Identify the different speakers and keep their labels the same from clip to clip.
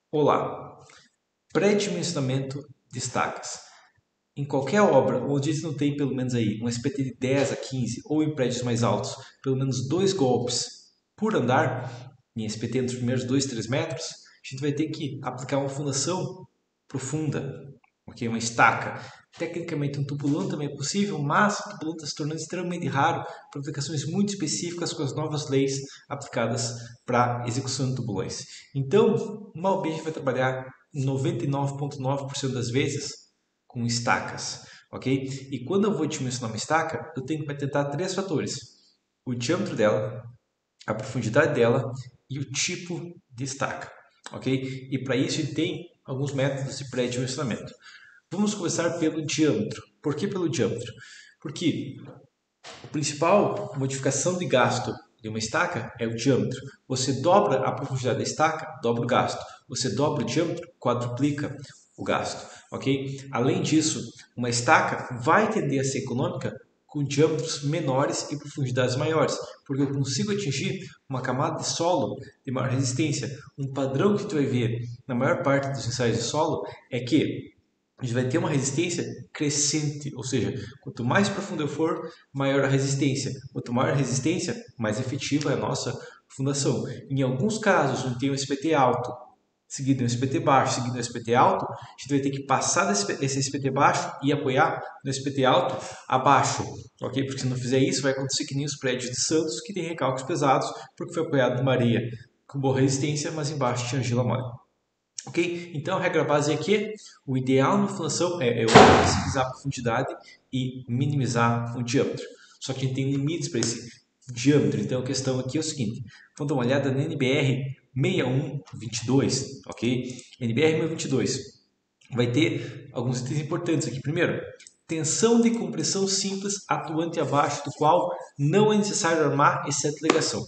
Speaker 1: Olá, pré-dimensionamento de estacas. Em qualquer obra onde a gente não tem pelo menos aí um SPT de 10 a 15 ou em prédios mais altos, pelo menos 2 golpes por andar, em SPT nos primeiros 2, 3 metros, a gente vai ter que aplicar uma fundação profunda, ok? Uma estaca. Tecnicamente um tubulão também é possível, mas o tubulão está se tornando extremamente raro para aplicações muito específicas com as novas leis aplicadas para execução de tubulões. Então, uma OB a gente vai trabalhar 99,9% das vezes com estacas, ok? E quando eu vou dimensionar uma estaca, eu tenho que atentar a 3 fatores: o diâmetro dela, a profundidade dela e o tipo de estaca, ok? E para isso a gente tem alguns métodos de pré-dimensionamento. Vamos começar pelo diâmetro. Por que pelo diâmetro? Porque a principal modificação de gasto de uma estaca é o diâmetro. Você dobra a profundidade da estaca, dobra o gasto. Você dobra o diâmetro, quadruplica o gasto, ok? Além disso, uma estaca vai tender a ser econômica com diâmetros menores e profundidades maiores, porque eu consigo atingir uma camada de solo de maior resistência. Um padrão que tu vai ver na maior parte dos ensaios de solo é que a gente vai ter uma resistência crescente, ou seja, quanto mais profundo eu for, maior a resistência. Quanto maior a resistência, mais efetiva é a nossa fundação. Em alguns casos, onde tem um SPT alto, seguido um SPT baixo, seguido um SPT alto, a gente vai ter que passar esse SPT baixo e apoiar no SPT alto abaixo, ok? Porque se não fizer isso, vai acontecer que nem os prédios de Santos, que tem recalques pesados, porque foi apoiado numa areia com boa resistência, mas embaixo tinha argila mole. Ok? Então a regra base é que o ideal na fundação é eu maximizar a profundidade e minimizar o diâmetro. Só que a gente tem limites para esse diâmetro. Então a questão aqui é o seguinte: vamos dar uma olhada na NBR 6122, ok? NBR 6122 vai ter alguns itens importantes aqui. Primeiro, tensão de compressão simples atuante abaixo do qual não é necessário armar exceto ligação.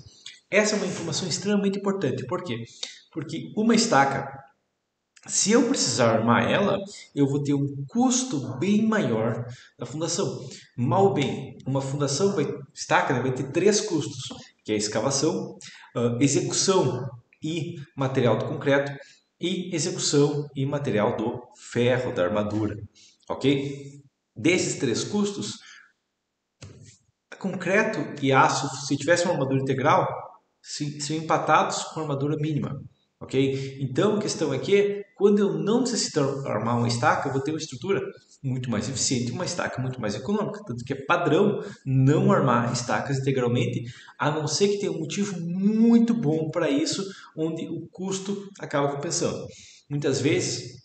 Speaker 1: Essa é uma informação extremamente importante. Por quê? Porque uma estaca, se eu precisar armar ela, eu vou ter um custo bem maior da fundação. Mal bem, uma fundação estaca, né, vai ter 3 custos, que é a escavação, execução e material do concreto e execução e material do ferro, da armadura, ok? Desses 3 custos, concreto e aço, se tivesse uma armadura integral, seriam empatados com a armadura mínima. Ok? Então a questão é que quando eu não necessito armar uma estaca, eu vou ter uma estrutura muito mais eficiente, uma estaca muito mais econômica. Tanto que é padrão não armar estacas integralmente, a não ser que tenha um motivo muito bom para isso, onde o custo acaba compensando. Muitas vezes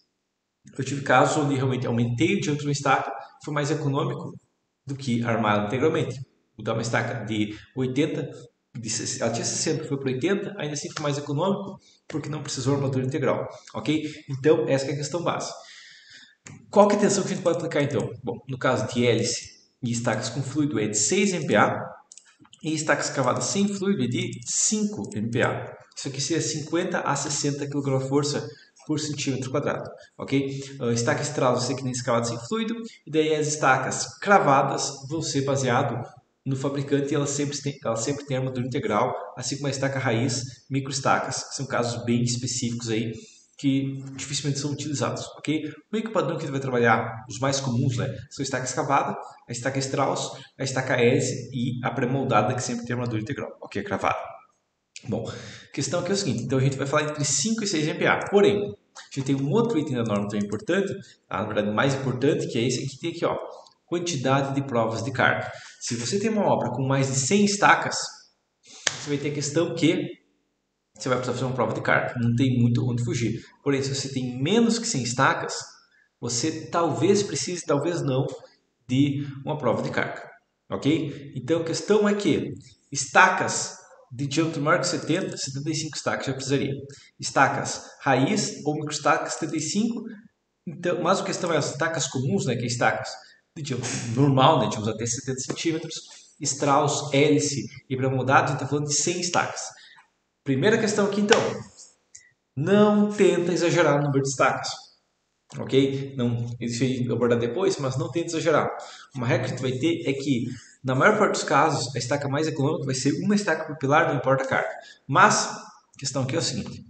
Speaker 1: eu tive casos onde realmente aumentei o diâmetro de uma estaca, foi mais econômico do que armá-la integralmente. Vou dar uma estaca de 80, ela tinha 60, foi para 80, ainda assim foi mais econômico porque não precisou armadura integral, ok? Então essa é a questão base. Qual que é a tensão que a gente pode aplicar então? Bom, no caso de hélice e estacas com fluido é de 6 MPa e estacas cavadas sem fluido é de 5 MPa. Isso aqui seria 50 a 60 kgf por centímetro quadrado, ok? Estaca estrada vai ser que nem escavada sem fluido, e daí as estacas cravadas vão ser baseado no fabricante e ela sempre tem armadura integral, assim como a estaca raiz, microestacas, que são casos bem específicos aí que dificilmente são utilizados, ok? O meio que padrão que a gente vai trabalhar, os mais comuns, né, são a estaca escavada, a estaca Strauss, a estaca hélice e a pré-moldada, que sempre tem armadura integral, ok? Cravada. Bom, a questão aqui é o seguinte, então a gente vai falar entre 5 e 6 MPa, porém, a gente tem um outro item da norma também importante, na verdade mais importante, que é esse aqui, tem aqui, ó, quantidade de provas de carga. Se você tem uma obra com mais de 100 estacas, você vai ter a questão que você vai precisar fazer uma prova de carga, não tem muito onde fugir. Porém, se você tem menos que 100 estacas, você talvez precise, talvez não, de uma prova de carga, ok? Então a questão é que estacas de diâmetro maior que 70, 75 estacas já precisaria. Estacas raiz ou microestacas 75, então, mas a questão é as estacas comuns, né, que é estacas de diâmetro normal, né, tínhamos até 70 centímetros, Strauss, hélice e pré-moldado, a gente está falando de 100 estacas. Primeira questão aqui então, não tenta exagerar no número de estacas, ok? Não, isso aí eu abordar depois, mas não tenta exagerar. Uma regra que a gente vai ter é que, na maior parte dos casos, a estaca mais econômica vai ser uma estaca por pilar, não importa a carga. Mas, a questão aqui é o seguinte,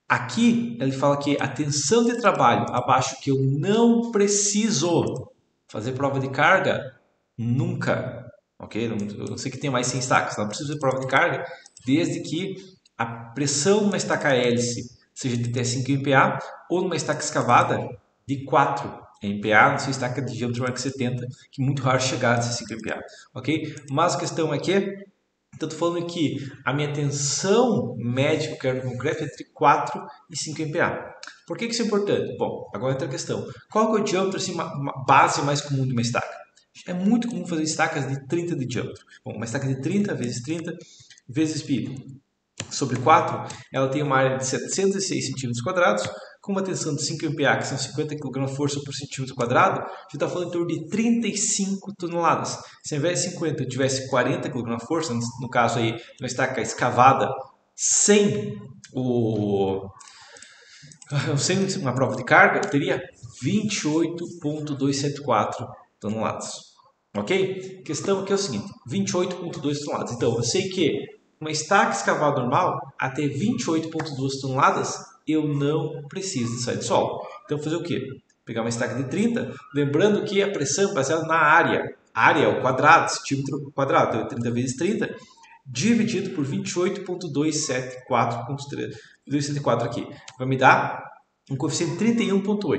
Speaker 1: Aqui ele fala que a tensão de trabalho abaixo que eu não preciso fazer prova de carga nunca, ok? Eu não sei que tem mais 100 estacas, não preciso fazer prova de carga desde que a pressão numa estaca hélice seja de até 5 MPa ou numa estaca escavada de 4 MPa, não sei estaca de diâmetro maior que 70, que é muito raro chegar a 5 MPa, ok? Mas a questão é que então, estou falando que a minha tensão média que eu quero no concreto é entre 4 e 5 MPa. Por que isso é importante? Bom, agora entra a questão. Qual que é o diâmetro, assim, uma base mais comum de uma estaca? É muito comum fazer estacas de 30 de diâmetro. Bom, uma estaca de 30 vezes 30 vezes π sobre 4, ela tem uma área de 706 centímetros quadrados, com uma tensão de 5 MPa, que são 50 kg/força por centímetro quadrado, a gente está falando em torno de 35 toneladas. Se ao invés de 50 eu tivesse 40 kg/força, no caso aí, uma estaca escavada sem sem uma prova de carga, eu teria 28,274 toneladas. Ok? A questão aqui é o seguinte, 28,2 toneladas. Então, eu sei que uma estaca escavada normal, até 28,2 toneladas, eu não preciso de sair do solo. Então, fazer o quê? Pegar uma estaca de 30, lembrando que a pressão é baseada na área. A área é o quadrado, centímetro quadrado, então 30 vezes 30, dividido por 28,274 aqui. Vai me dar um coeficiente 31,8. A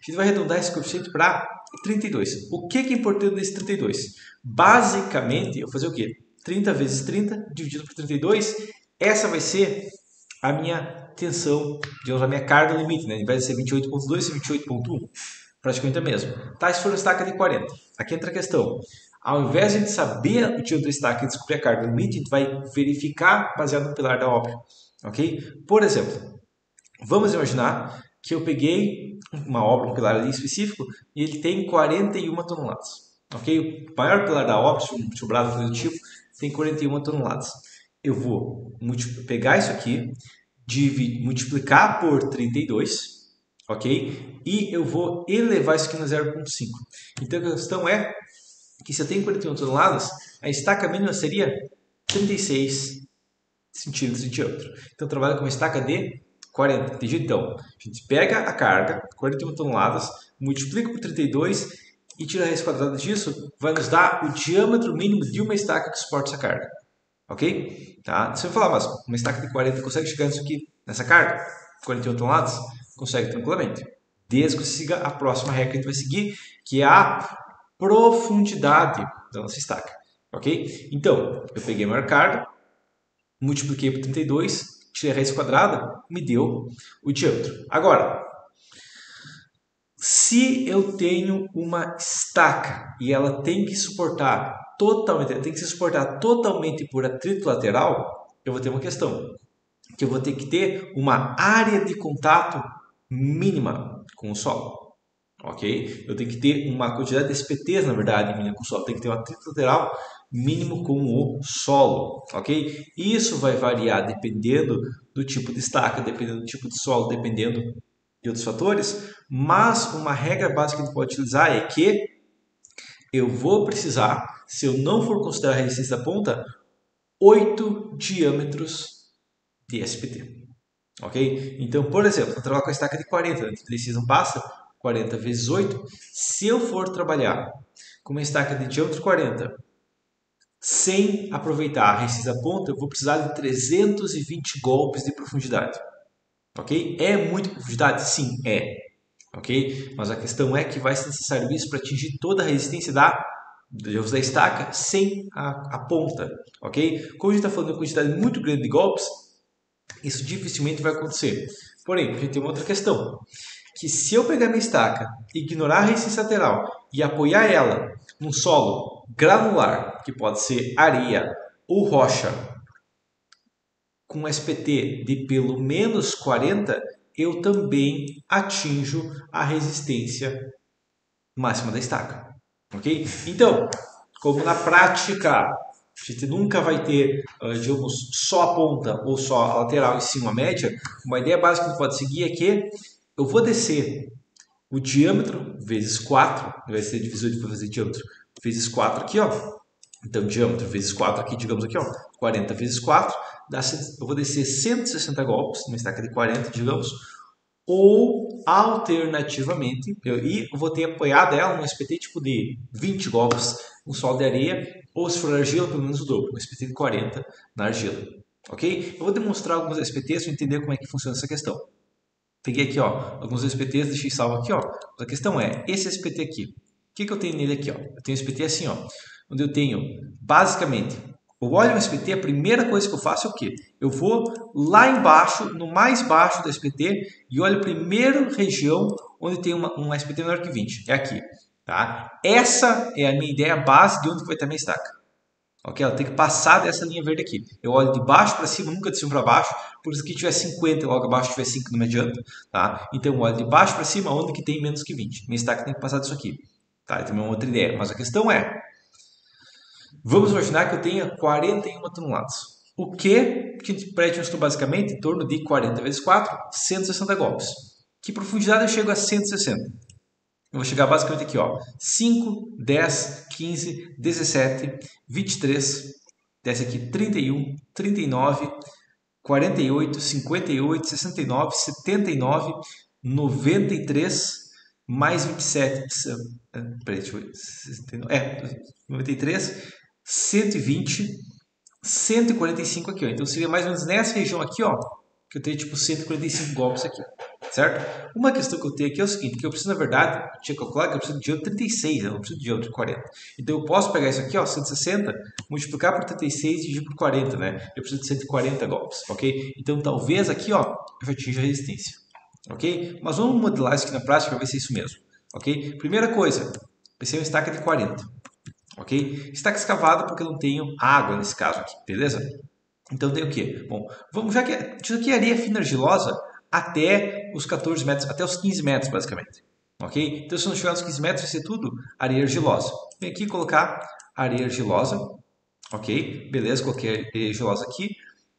Speaker 1: gente vai arredondar esse coeficiente para 32. O que é importante nesse 32? Basicamente, eu vou fazer o quê? 30 vezes 30 dividido por 32. Essa vai ser a minha tensão, digamos, a minha carga limite, né? Ao invés de ser 28,2, ser 28,1. Praticamente a mesma. Tá, se for uma estaca de 40. Aqui entra a questão. Ao invés de a gente saber o diâmetro da estaca e descobrir a carga limite, a gente vai verificar baseado no pilar da obra. Ok? Por exemplo, vamos imaginar que eu peguei uma obra, um pilar ali específico, e ele tem 41 toneladas. Ok? O maior pilar da obra, se o braço positivo, tem 41 toneladas. Eu vou pegar isso aqui, multiplicar por 32, ok? E eu vou elevar isso aqui no 0,5. Então a questão é que se eu tenho 41 toneladas, a estaca mínima seria 36 centímetros de diâmetro. Então eu trabalho com uma estaca de 40. Entendi? Então, a gente pega a carga, 41 toneladas, multiplica por 32 e tira a raiz quadrada disso, vai nos dar o diâmetro mínimo de uma estaca que suporta essa carga. Ok? Tá? Se eu falar, mas uma estaca de 40 consegue chegar nisso aqui, nessa carga? 41 toneladas? Consegue tranquilamente. Desde que você siga a próxima regra que a gente vai seguir, que é a profundidade da nossa estaca. Ok? Então, eu peguei a maior carga, multipliquei por 32, tirei a raiz quadrada, me deu o diâmetro. Agora, se eu tenho uma estaca e ela tem que suportar totalmente por atrito lateral, eu vou ter uma questão, que eu vou ter que ter uma área de contato mínima com o solo. Ok? Eu tenho que ter uma quantidade de SPTs, na verdade, mínima com o solo. Tem que ter um atrito lateral mínimo com o solo, ok? Isso vai variar dependendo do tipo de estaca, dependendo do tipo de solo, dependendo de outros fatores, mas uma regra básica que a gente pode utilizar é que eu vou precisar, se eu não for considerar a resistência da ponta, 8 diâmetros de SPT. Ok? Então, por exemplo, eu trabalho com a estaca de 40, a decisão passa 40 vezes 8. Se eu for trabalhar com uma estaca de diâmetro 40, sem aproveitar a resistência da ponta, eu vou precisar de 320 golpes de profundidade. Ok? É muita profundidade? Sim, é. Ok? Mas a questão é que vai ser necessário isso para atingir toda a resistência da estaca sem a ponta. Ok? Como a gente está falando de uma quantidade muito grande de golpes, isso dificilmente vai acontecer. Porém, a gente tem uma outra questão, que se eu pegar minha estaca, ignorar a resistência lateral e apoiar ela num solo granular, que pode ser areia ou rocha, com SPT de pelo menos 40, eu também atinjo a resistência máxima da estaca. Ok? Então, como na prática a gente nunca vai ter, digamos, só a ponta ou só a lateral e sim uma média, uma ideia básica que a gente pode seguir é que eu vou descer o diâmetro vezes 4, vai ser divisor de fazer diâmetro vezes 4 aqui, ó, Então, diâmetro vezes 4 aqui, digamos aqui, ó, 40 vezes 4, eu vou descer 160 golpes, numa estaca de 40, digamos, ou, alternativamente, eu vou ter apoiado ela num SPT tipo de 20 golpes, um solo de areia, ou se for argila, pelo menos o dobro, um SPT de 40 na argila. Ok? Eu vou demonstrar alguns SPTs para entender como é que funciona essa questão. Peguei aqui, ó, alguns SPTs, deixei salvo aqui, ó. Mas a questão é, esse SPT aqui, o que eu tenho nele aqui, ó? Eu tenho um SPT assim, ó, onde eu tenho, basicamente, eu olho um SPT, a primeira coisa que eu faço é o quê? Eu vou lá embaixo, no mais baixo do SPT, e olho a primeira região onde tem um SPT menor que 20. É aqui, tá? Essa é a minha ideia base de onde vai estar minha estaca. Ok? Ela tem que passar dessa linha verde aqui. Eu olho de baixo para cima, nunca de cima para baixo. Por isso que tiver 50 e logo abaixo tiver 5 não me adianta. Tá? Então eu olho de baixo para cima, onde que tem menos que 20. Minha estaca tem que passar disso aqui. Tá? Eu tenho uma outra ideia. Mas a questão é, vamos imaginar que eu tenha 41 toneladas. O que Pretty estou basicamente em torno de 40 vezes 4, 160 golpes. Que profundidade eu chego a 160? Eu vou chegar basicamente aqui, ó, 5, 10, 15, 17, 23, desce aqui 31, 39, 48, 58, 69, 79, 93, mais 27, peraí, deixa eu ver, 93, 120, 145 aqui, ó. Então seria mais ou menos nessa região aqui, ó, que eu tenho tipo 145 golpes aqui, certo? Uma questão que eu tenho aqui é o seguinte, que eu preciso, na verdade, tinha calculado que eu preciso de diâmetro 36, eu não preciso de diâmetro 40. Então eu posso pegar isso aqui, ó, 160, multiplicar por 36 e dividir por 40, né? Eu preciso de 140 golpes, ok? Então talvez aqui, ó, eu já atinja a resistência, ok? Mas vamos modelar isso aqui na prática para ver se é isso mesmo, ok? Primeira coisa, pensei em uma estaca de 40, ok? Estaca escavada porque eu não tenho água nesse caso aqui, beleza? Então tem o quê? Bom, vamos já que isso aqui é areia fina argilosa até os 14 metros, até os 15 metros basicamente. Ok? Então se não chegar nos 15 metros vai ser tudo areia argilosa. Vem aqui colocar areia argilosa. Ok? Beleza, coloquei areia argilosa aqui.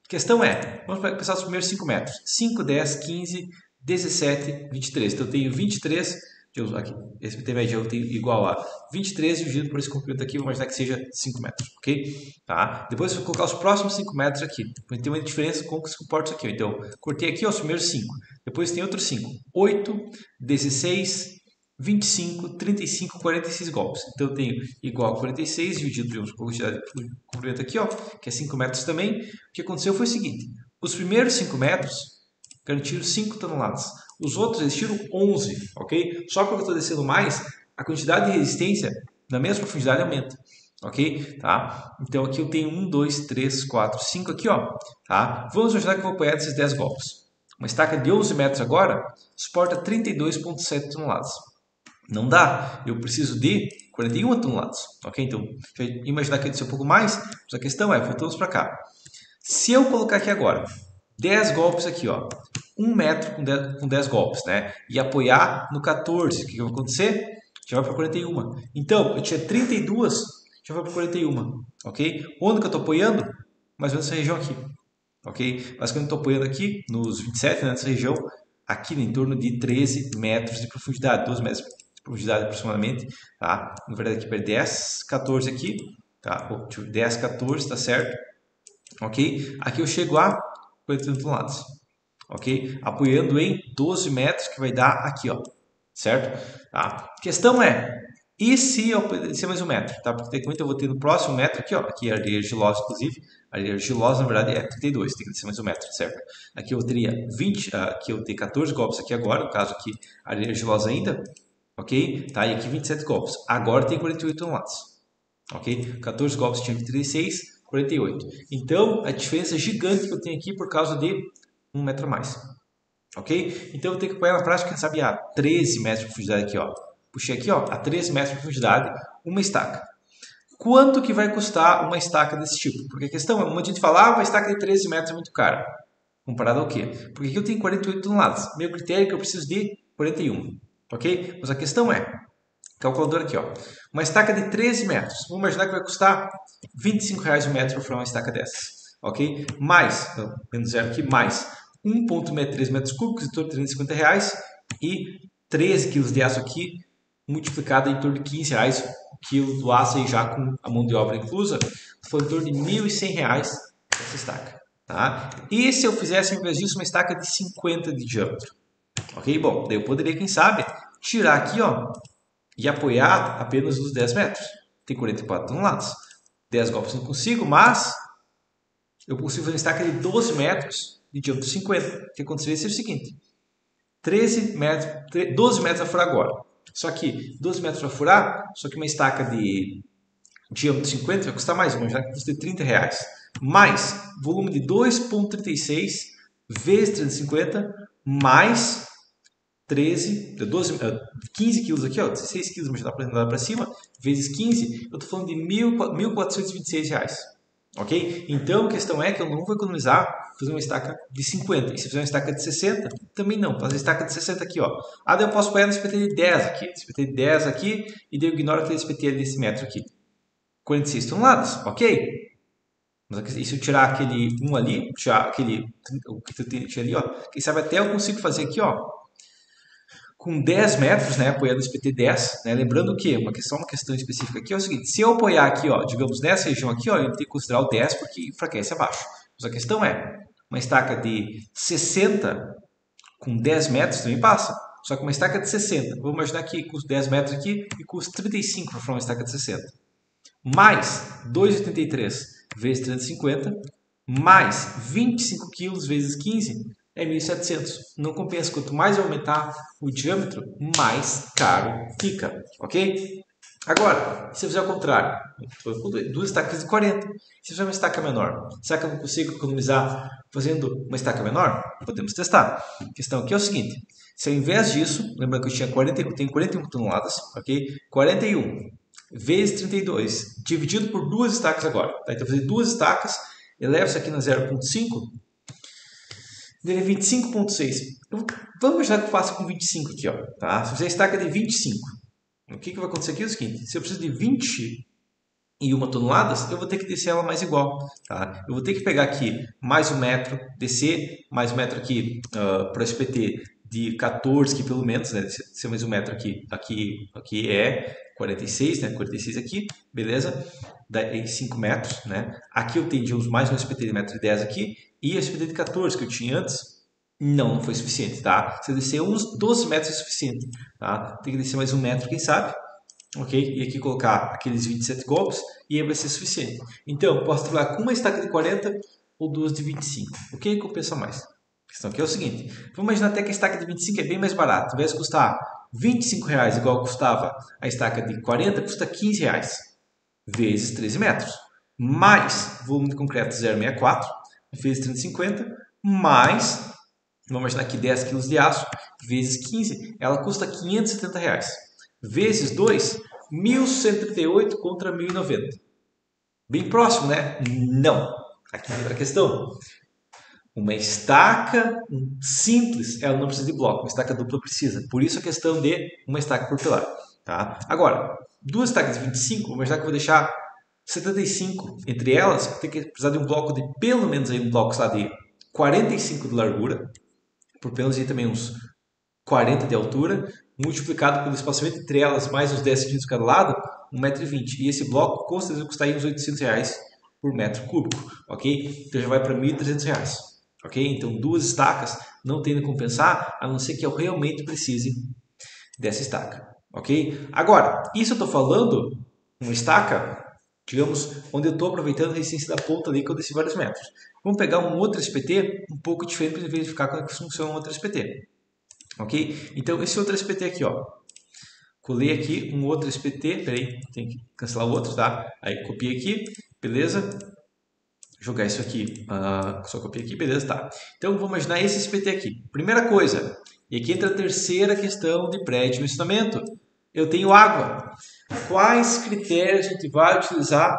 Speaker 1: A questão é, vamos pensar os primeiros 5 metros. 5, 10, 15, 17, 23. Então eu tenho 23 aqui, esse PT médio eu tenho igual a 23 dividido por esse comprimento aqui, vamos imaginar que seja 5 metros, ok? Tá? Depois eu vou colocar os próximos 5 metros aqui, tem uma diferença com que se comporta isso aqui. Então, cortei aqui ó, os primeiros 5, depois tem outros 5, 8, 16, 25, 35, 46 golpes. Então eu tenho igual a 46 dividido por quantidade de comprimento aqui, ó, que é 5 metros também. O que aconteceu foi o seguinte, os primeiros 5 metros garantiram 5 toneladas. Os outros eles tiram 11, ok? Só porque eu estou descendo mais, a quantidade de resistência na mesma profundidade aumenta, ok? Tá? Então aqui eu tenho 1, 2, 3, 4, 5 aqui, ó. Tá? Vamos imaginar que eu vou apoiar desses 10 golpes. Uma estaca de 11 metros agora suporta 32,7 toneladas. Não dá, eu preciso de 41 toneladas, ok? Então, imaginar que ele desceu um pouco mais, mas a questão é, voltamos para cá. Se eu colocar aqui agora 10 golpes aqui, ó, 1 metro com 10 golpes, né? E apoiar no 14, o que vai acontecer? Já vai para 41. Então, eu tinha 32, já vai para 41, ok? Onde que eu estou apoiando? Mais ou menos nessa região aqui, ok? Mas quando eu estou apoiando aqui, nos 27, né, nessa região, aqui em torno de 13 metros de profundidade, 12 metros de profundidade aproximadamente, tá? Na verdade aqui para 10, 14 aqui, tá? 10, 14, tá certo? Ok? Aqui eu chego a 41 toneladas, ok? Apoiando em 12 metros, que vai dar aqui, ó, certo? Tá? A questão é, e se eu descer mais 1 metro, tá? Porque tecnicamente eu vou ter no próximo metro aqui, ó, aqui é areia argilosa, inclusive, a areia argilosa, na verdade, é 32, tem que descer mais 1 metro, certo? Aqui eu teria 20, aqui eu tenho 14 golpes aqui agora, no caso aqui, areia argilosa ainda, ok? Tá? E aqui 27 golpes. Agora tem 48 toneladas, ok? 14 golpes tinha 36, 48. Então, a diferença gigante que eu tenho aqui por causa de 1 metro a mais. Ok? Então, eu vou ter que apoiar na prática, quem sabe, a 13 metros de profundidade aqui, ó. Puxei aqui, ó, a 13 metros de profundidade, uma estaca. Quanto que vai custar uma estaca desse tipo? Porque a questão é, um monte de gente fala, uma estaca de 13 metros é muito cara. Comparado ao quê? Porque aqui eu tenho 48 toneladas. Meu critério é que eu preciso de 41. Ok? Mas a questão é, calculador aqui, ó. Uma estaca de 13 metros. Vamos imaginar que vai custar R$25 o metro para fazer uma estaca dessas. Ok? Mais, então, menos zero aqui, mais 1,63 metros cúbicos, em torno de R$350. E 13 quilos de aço aqui, multiplicado em torno de R$15 quilo do aço aí já com a mão de obra inclusa, foi em torno de R$ 1.100 essa estaca. Tá? E se eu fizesse, ao invés disso, uma estaca de 50 de diâmetro? Ok? Bom, daí eu poderia, quem sabe, tirar aqui, ó, e apoiar apenas os 10 metros. Tem 44 toneladas. 10 golpes não consigo, mas eu consigo fazer uma estaca de 12 metros de diâmetro 50. O que aconteceria seria o seguinte: 13 metros, 12 metros a furar agora. Só que 12 metros para furar, só que uma estaca de diâmetro 50 vai custar mais, uma já custa R$ 30. Mais volume de 2,36 vezes 350, mais 13, 12, 15 quilos aqui, ó, 16 quilos, mas dá para cima, vezes 15, eu estou falando de R$ 1.426. Ok? Então a questão é que eu não vou economizar fazer uma estaca de 50. E se fizer uma estaca de 60, também não. Fazer estaca de 60 aqui, ó. Ah, daí eu posso apoiar no SPT de 10 aqui. SPT de 10 aqui, e daí eu ignoro aquele SPT desse metro aqui. 46 toneladas, ok? Mas e se eu tirar aquele 1 ali, tirar aquele o que eu tinha ali, ó, quem sabe até eu consigo fazer aqui, ó, com 10 metros, né, apoiando esse PT10, né, lembrando que uma questão específica aqui é o seguinte: se eu apoiar aqui, ó, digamos nessa região aqui, ó, eu tenho que considerar o 10 porque enfraquece abaixo. Mas a questão é, uma estaca de 60 com 10 metros também passa, só que uma estaca de 60, vamos imaginar que custa 10 metros aqui e custa 35 para formar uma estaca de 60, mais 2,83 vezes 350, mais 25 quilos vezes 15, é 1.700. Não compensa. Quanto mais eu aumentar o diâmetro, mais caro fica, ok? Agora, se eu fizer o contrário, duas estacas de 40, se eu fizer uma estaca menor, será que eu não consigo economizar fazendo uma estaca menor? Podemos testar. A questão aqui é o seguinte: se ao invés disso, lembra que eu tenho 41 toneladas, ok? 41 vezes 32, dividido por duas estacas agora. Tá? Então, eu vou fazer duas estacas, elevo isso aqui na 0,5, dele é 25,6. Vamos imaginar que eu faço com 25 aqui, ó, tá? Se eu fizer a estaca de 25, o que vai acontecer aqui é o seguinte: se eu preciso de 21 toneladas, eu vou ter que descer ela mais igual, tá? Eu vou ter que pegar aqui mais 1 metro, descer mais 1 metro aqui para o SPT de 14, que pelo menos, né? Descer mais 1 metro aqui. Aqui é 46, né? 46 aqui, beleza? Daí 5 metros, né? Aqui eu tendi mais um SPT de 1,10 m aqui, e o SPT de 14 que eu tinha antes não foi suficiente, tá? Se eu descer uns 12 metros é suficiente, tá? Tem que descer mais 1 metro, quem sabe, ok? E aqui colocar aqueles 27 golpes e aí vai ser suficiente. Então, posso trabalhar com uma estaca de 40 ou duas de 25. O que compensa mais? A questão aqui é o seguinte: vamos imaginar até que a estaca de 25 é bem mais barata. Ao invés de custar R$ 25 igual custava a estaca de 40, custa R$ 15 vezes 13 metros. Mais volume de concreto 0,64 vezes 350, mais, vamos imaginar aqui 10 kg de aço, vezes 15, ela custa R$ 570. Vezes 2, 1.138 contra 1.090. Bem próximo, né? Não. Aqui entra a questão. Uma estaca simples, ela não precisa de bloco. Uma estaca dupla precisa. Por isso a questão de uma estaca por pilar. Tá? Agora, duas estacas de 25, vamos imaginar que eu vou deixar 75 entre elas, tem que precisar de um bloco de pelo menos aí um bloco lá de 45 de largura, por pelo menos aí também uns 40 de altura, multiplicado pelo espaçamento entre elas, mais os 10 centímetros de cada lado, 1,20 m. E esse bloco com certeza custa aí uns R$ 800 por metro cúbico, ok? Então já vai para R$ 1.300, ok? Então duas estacas não tendo a compensar, a não ser que eu realmente precise dessa estaca, ok? Agora, isso eu estou falando uma estaca, digamos, onde eu estou aproveitando a resistência da ponta ali que eu desci vários metros. Vamos pegar um outro SPT um pouco diferente para verificar como é que funciona um outro SPT. Ok? Então, esse outro SPT aqui, ó. Colei aqui um outro SPT. Peraí, tem que cancelar o outro, tá? Aí, copiei aqui. Beleza? Jogar isso aqui. Só copiei aqui. Beleza, tá. Então, vamos imaginar esse SPT aqui. Primeira coisa. E aqui entra a terceira questão de pré-dimensionamento. Eu tenho água. Quais critérios a gente vai utilizar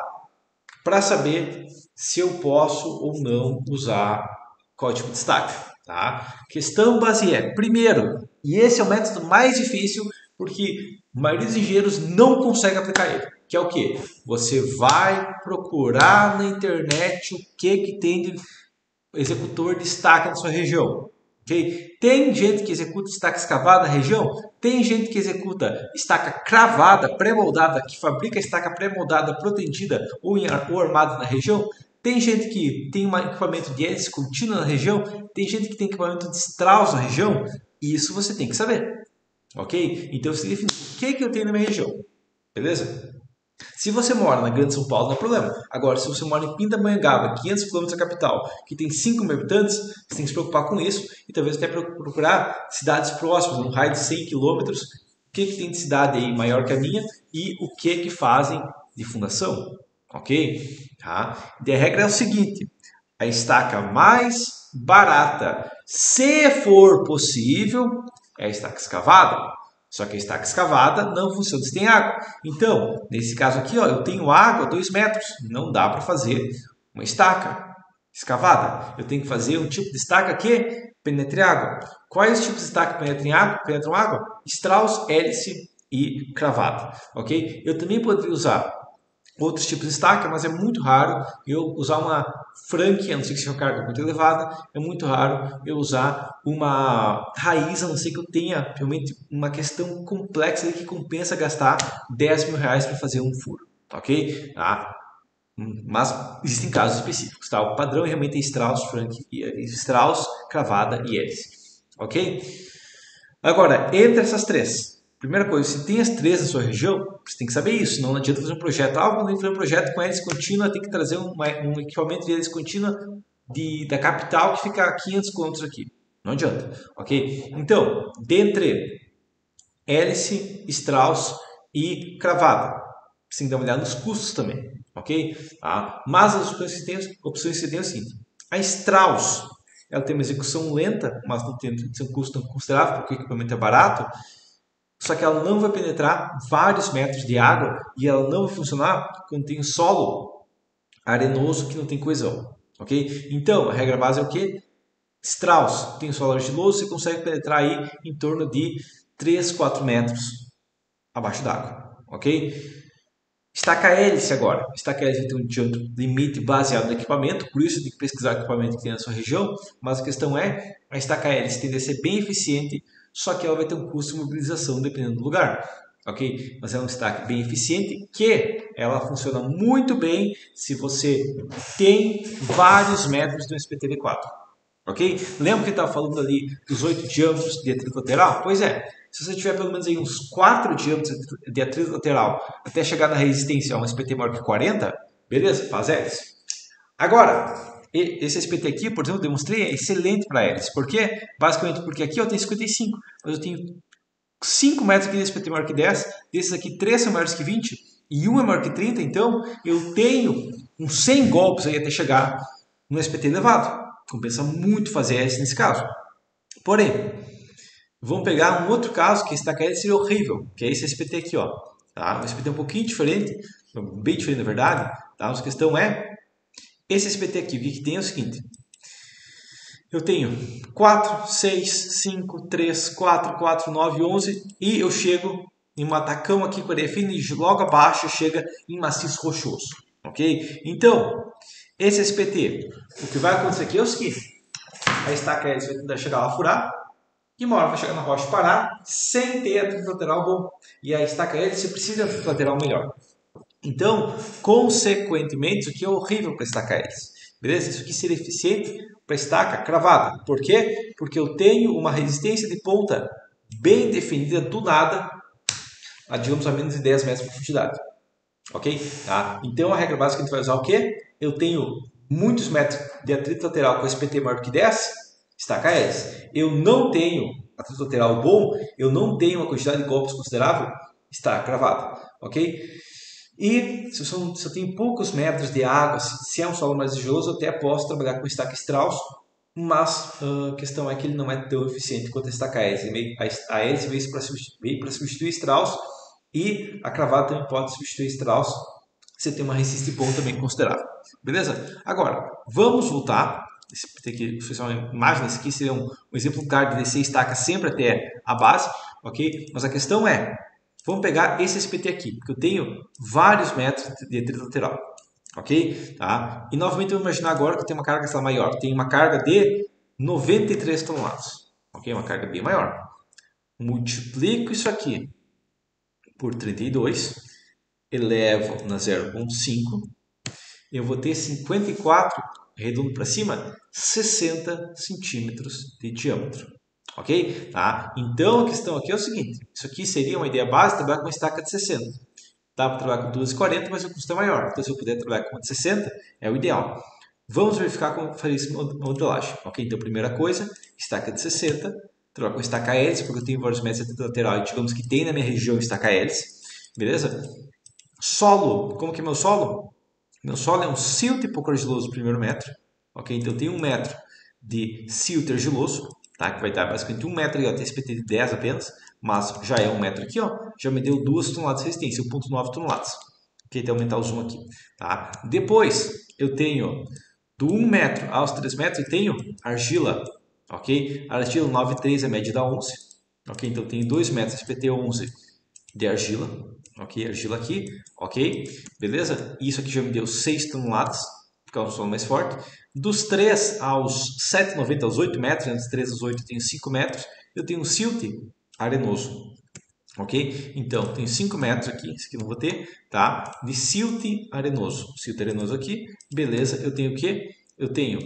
Speaker 1: para saber se eu posso ou não usar código de destaque? Tá? Questão base é, primeiro, e esse é o método mais difícil porque a maioria dos engenheiros não consegue aplicar ele, que é o que? Você vai procurar na internet o que tem de executor de destaque na sua região. Okay? Tem gente que executa estaca escavada na região, tem gente que executa estaca cravada, pré-moldada, que fabrica estaca pré-moldada, protendida ou armada na região. Tem gente que tem um equipamento de hélice contínua na região, tem gente que tem equipamento de Strauss na região. Isso você tem que saber, ok? Então você define o que eu tenho na minha região, beleza? Se você mora na Grande São Paulo, não é problema. Agora, se você mora em Pindamonhangaba, 500 km da capital, que tem 5 mil habitantes, você tem que se preocupar com isso e talvez até procurar cidades próximas, no raio de 100 km, o que tem de cidade aí maior que a minha e o que fazem de fundação, ok? Tá? E a regra é o seguinte, a estaca mais barata, se for possível, é a estaca escavada. Só que a estaca escavada não funciona se tem água. Então, nesse caso aqui, ó, eu tenho água a 2 metros. Não dá para fazer uma estaca escavada. Eu tenho que fazer um tipo de estaca que penetre água. Quais tipos de estaca penetram água? Strauss, hélice e cravada. Ok? Eu também poderia usar outros tipos de estaca, mas é muito raro eu usar uma Frank, a não ser que seja uma carga muito elevada, é muito raro eu usar uma raiz, a não ser que eu tenha realmente uma questão complexa que compensa gastar 10 mil reais para fazer um furo, ok? Tá? Mas existem casos específicos, tá? O padrão realmente é Strauss, Frank, Strauss, cravada e hélice, ok? Agora, entre essas três, primeira coisa, se tem as três na sua região, você tem que saber isso, não adianta fazer um projeto. Quando a gente fazer um projeto com hélice contínua, tem que trazer um equipamento de hélice contínua da capital que fica a 500 km aqui. Não adianta, ok? Então, dentre hélice, Strauss e cravada, você tem que dar uma olhada nos custos também, ok? Tá? Mas as opções que você tem é o seguinte, a Strauss, ela tem uma execução lenta, mas não tem um custo tão considerável, porque o equipamento é barato, só que ela não vai penetrar vários metros de água e ela não vai funcionar quando tem um solo arenoso que não tem coesão, ok? Então, a regra base é o que? Strauss tem um solo argiloso, você consegue penetrar aí em torno de 3, 4 metros abaixo d'água, ok? Estaca hélice agora. Estaca hélice tem um diâmetro limite baseado no equipamento, por isso tem que pesquisar o equipamento que tem na sua região, mas a questão é, a estaca hélice tende a ser bem eficiente, só que ela vai ter um custo de mobilização dependendo do lugar, ok? Mas é um estaca bem eficiente que ela funciona muito bem se você tem vários metros de um SPTV4, ok? Lembra que eu estava falando ali dos 8 diâmetros de atrito lateral? Pois é, se você tiver pelo menos aí uns 4 diâmetros de atrito lateral até chegar na resistência a um SPT maior que 40, beleza, faz hélice. Agora, esse SPT aqui, por exemplo, eu demonstrei, é excelente para hélice. Por quê? Basicamente porque aqui eu tenho 55, mas eu tenho 5 metros aqui de SPT maior que 10, desses aqui 3 são maiores que 20 e 1 é maior que 30, então eu tenho uns 100 golpes aí até chegar no SPT elevado. Compensa muito fazer hélice nesse caso. Porém, vamos pegar um outro caso que estaca hélice seria horrível, que é esse SPT aqui, ó. Tá? O SPT é um pouquinho diferente, bem diferente na verdade. Tá? Mas a questão é, esse SPT aqui, o que tem é o seguinte. Eu tenho 4, 6, 5, 3, 4, 4, 9, 11 e eu chego em um atacão aqui com a fina e logo abaixo chega em maciço rochoso. Ok? Então, esse SPT, o que vai acontecer aqui é o seguinte. A estaca hélice vai tentar chegar lá a furar e uma hora vai chegar na rocha e parar sem ter atrito lateral bom. E a estaca hélice precisa de atrito lateral melhor. Então, consequentemente, isso aqui é horrível para a estaca hélice. Beleza? Isso aqui seria eficiente para estaca cravada. Por quê? Porque eu tenho uma resistência de ponta bem definida do nada, a, digamos, a menos de 10 metros de profundidade. Ok? Tá? Então, a regra básica que a gente vai usar é o quê? Eu tenho muitos metros de atrito lateral com SPT maior que 10, estaca hélice. Eu não tenho atrito lateral bom, eu não tenho uma quantidade de golpes considerável, estaca cravada. Ok? E se eu tenho poucos metros de água, se é um solo mais argiloso, eu até posso trabalhar com estaca Strauss, mas a questão é que ele não é tão eficiente quanto a estaca hélice. A hélice veio para substituir Strauss e a cravada também pode substituir Strauss. Você tem uma resistência bom também considerável. Beleza? Agora, vamos voltar. Aqui, uma imagem, esse aqui seria um exemplo claro de descer estaca sempre até a base, ok? Mas a questão é, vamos pegar esse SPT aqui, porque eu tenho vários metros de atrito lateral, ok? Tá? E novamente vamos imaginar agora que eu tenho uma carga maior, tenho uma carga de 93 toneladas. Ok? Uma carga bem maior. Multiplico isso aqui por 32, elevo na 0,5, eu vou ter 54, redondo para cima, 60 centímetros de diâmetro. Ok? Tá? Então a questão aqui é o seguinte: isso aqui seria uma ideia básica, trabalhar com uma estaca de 60. Dá para trabalhar com 2,40, mas o custo é maior. Então, se eu puder trabalhar com uma de 60, é o ideal. Vamos verificar como fazer essa modelagem. Ok? Então, primeira coisa, estaca de 60, trabalhar com estaca hélice, porque eu tenho vários metros de lateral e digamos que tem na minha região estaca hélice. Beleza? Solo. Como que é meu solo? Meu solo é um silt pouco argiloso primeiro metro. Ok? Então, eu tenho 1 metro de silt argiloso, tá? Que vai dar basicamente 1 metro, ó, tem SPT de 10 apenas, mas já é 1 metro aqui, ó, já me deu 2 toneladas de resistência, 1,9 toneladas. Ok, então aumentar o zoom aqui, tá? Depois eu tenho do 1 metro aos 3 metros, eu tenho argila, ok? Argila 9,3 é a média da 11, ok? Então eu tenho 2 metros SPT 11 de argila, ok? Argila aqui, ok? Beleza? Isso aqui já me deu 6 toneladas, porque é um solo mais forte. Dos 3 aos 7,90 aos 8 metros, né? Dos 3 aos 8 eu tenho 5 metros, eu tenho um silt arenoso, ok? Então, tenho 5 metros aqui, esse aqui não vou ter, tá? De silt arenoso. Silt arenoso aqui, beleza. Eu tenho o quê? Eu tenho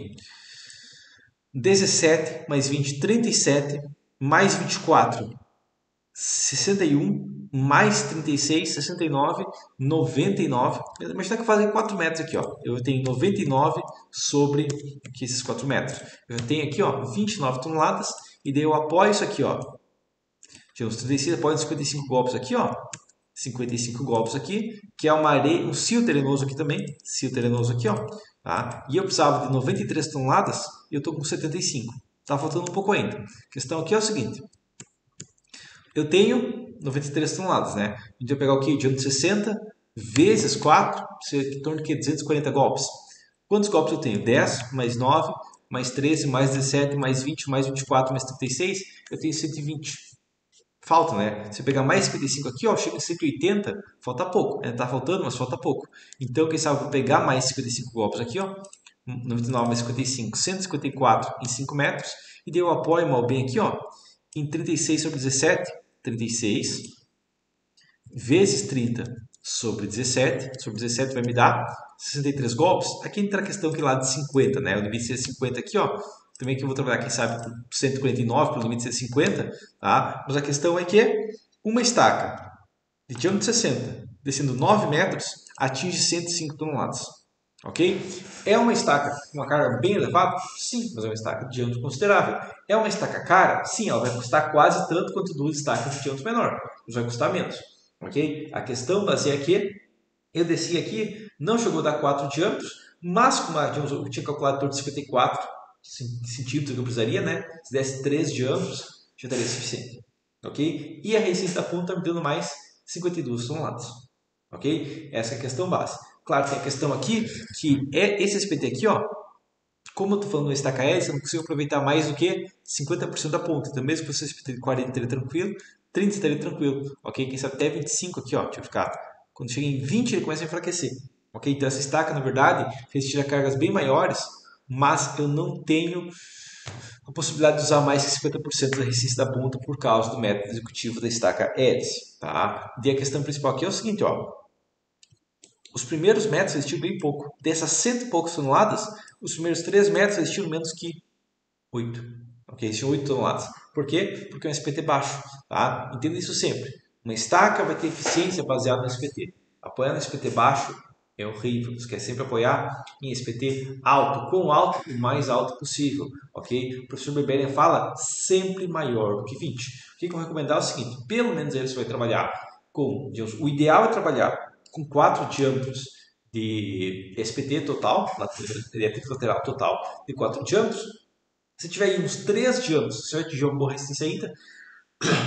Speaker 1: 17 mais 20, 37, mais 24, 61, mais 36, 69, 99. Imagina que eu faço 4 metros aqui, ó. Eu tenho 99 sobre aqui, esses 4 metros. Eu tenho aqui, ó, 29 toneladas. E daí eu apoio isso aqui, ó. Tivemos 36, apoio 55 golpes aqui, ó. 55 golpes aqui, que é uma areia, um silt arenoso aqui também. Silt arenoso aqui, ó. Tá? E eu precisava de 93 toneladas e eu estou com 75. Tá faltando um pouco ainda. A questão aqui é o seguinte. Eu tenho 93 toneladas, né? A gente vai pegar o que? Diâmetro de 60 vezes 4, em torno de 240 golpes. Quantos golpes eu tenho? 10, mais 9, mais 13, mais 17, mais 20, mais 24, mais 36. Eu tenho 120. Falta, né? Se eu pegar mais 55 aqui, ó, chega em 180, falta pouco. Tá faltando, mas falta pouco. Então, quem sabe eu vou pegar mais 55 golpes aqui, ó. 99 mais 55, 154 em 5 metros. E daí eu apoio mal bem aqui, ó, em 36 sobre 17. 36 vezes 30 sobre 17. Sobre 17 vai me dar 63 golpes. Aqui entra a questão que lá de 50, né? O limite ser 50 aqui, ó. Também que eu vou trabalhar, quem sabe, por 149, pelo limite ser 50, tá? Mas a questão é que uma estaca de diâmetro de 60, descendo 9 metros, atinge 105 toneladas. Ok? É uma estaca com uma carga bem elevada? Sim, mas é uma estaca de diâmetro considerável. É uma estaca cara? Sim, ela vai custar quase tanto quanto duas estacas de diâmetro menor, mas vai custar menos. Ok? A questão baseia que eu desci aqui, não chegou a dar 4 diâmetros, mas como eu tinha calculado em torno de 54 centímetros que eu precisaria, né? Se desse 3 diâmetros, já estaria suficiente. Ok? E a resistência da ponta está me dando mais 52 toneladas. Ok? Essa é a questão base. Claro, tem a questão aqui, que é esse SPT aqui, ó. Como eu estou falando no estaca hélice, eu não consigo aproveitar mais do que 50% da ponta. Então, mesmo que você SPT de 40 estaria tranquilo, 30 estaria tranquilo. Ok? Quem sabe até 25 aqui, ó. Deixa eu ficar. Quando chega em 20, ele começa a enfraquecer. Ok? Então, essa estaca, na verdade, resistir a cargas bem maiores, mas eu não tenho a possibilidade de usar mais que 50% da resistência da ponta por causa do método executivo da estaca hélice. Tá? E a questão principal aqui é o seguinte, ó. Os primeiros metros resistiram bem pouco. Dessas 100 e poucas toneladas, os primeiros 3 metros resistiram menos que 8. Ok? Resistiram 8 toneladas. Por quê? Porque é um SPT baixo. Tá? Entenda isso sempre. Uma estaca vai ter eficiência baseada no SPT. Apoiar no SPT baixo é horrível. Você quer sempre apoiar em SPT alto. Quão alto? O mais alto possível. Ok? O professor Beberian fala sempre maior do que 20. O que eu vou recomendar é o seguinte. Pelo menos aí você vai trabalhar com... O ideal é trabalhar com 4 diâmetros de SPT total, lateral total, de 4 diâmetros. Se tiver aí uns 3 diâmetros, você vai atingir uma boa resistência ainda,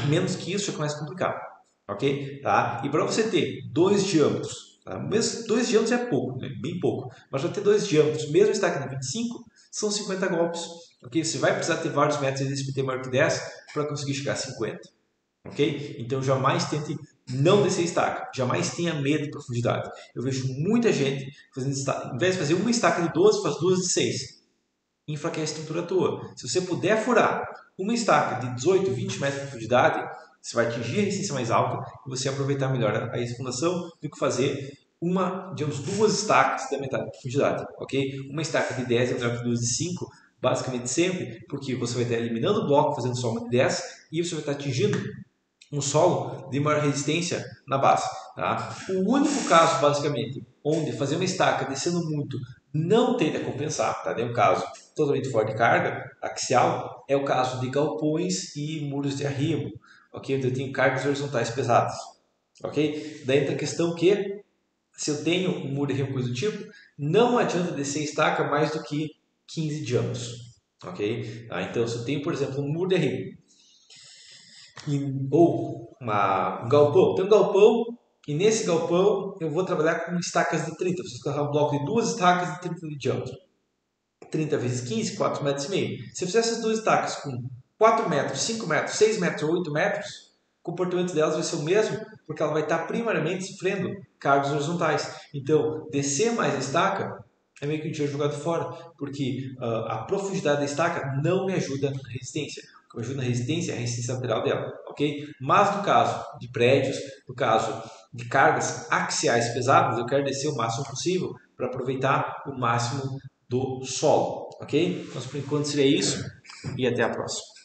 Speaker 1: menos que isso já começa a complicar. Ok? Tá? E para você ter 2 diâmetros, tá? Mesmo 2 diâmetros é pouco, né? Bem pouco, mas para ter 2 diâmetros, mesmo estaca de 25, são 50 golpes. Ok? Você vai precisar ter vários metros de SPT maior que 10 para conseguir chegar a 50. Ok? Então jamais tente não descer estaca. Jamais tenha medo de profundidade. Eu vejo muita gente fazendo estaca. Em vez de fazer uma estaca de 12, faz duas de 6. enfraquece a estrutura tua. Se você puder furar uma estaca de 18, 20 metros de profundidade, você vai atingir a resistência mais alta e você vai aproveitar melhor a fundação do que fazer digamos, duas estacas da metade da profundidade, ok? Uma estaca de 10 é melhor que duas de 5, basicamente sempre, porque você vai estar eliminando o bloco, fazendo só uma de 10, e você vai estar atingindo um solo de maior resistência na base. Tá? O único caso, basicamente, onde fazer uma estaca descendo muito não tende a compensar, tá? É um caso totalmente fora de carga axial, é o caso de galpões e muros de arrimo, ok? Onde eu tenho cargas horizontais pesadas, ok? Daí entra a questão que, se eu tenho um muro de arrimo coisa do tipo, não adianta descer estaca mais do que 15 diâmetros, ok? Tá? Então, se eu tenho, por exemplo, um muro de arrimo ou um galpão. Tem um galpão e nesse galpão eu vou trabalhar com estacas de 30. Você colocar um bloco de duas estacas de 30 de diâmetro. 30 vezes 15, 4,5 metros. Se eu fizer essas duas estacas com 4 metros, 5 metros, 6 metros ou 8 metros, o comportamento delas vai ser o mesmo, porque ela vai estar primariamente sofrendo cargas horizontais. Então, descer mais a estaca é meio que um tiro jogado fora, porque a profundidade da estaca não me ajuda na resistência. O que me ajuda na resistência é a resistência lateral dela, ok? Mas no caso de prédios, no caso de cargas axiais pesadas, eu quero descer o máximo possível para aproveitar o máximo do solo, ok? Então, por enquanto seria isso e até a próxima.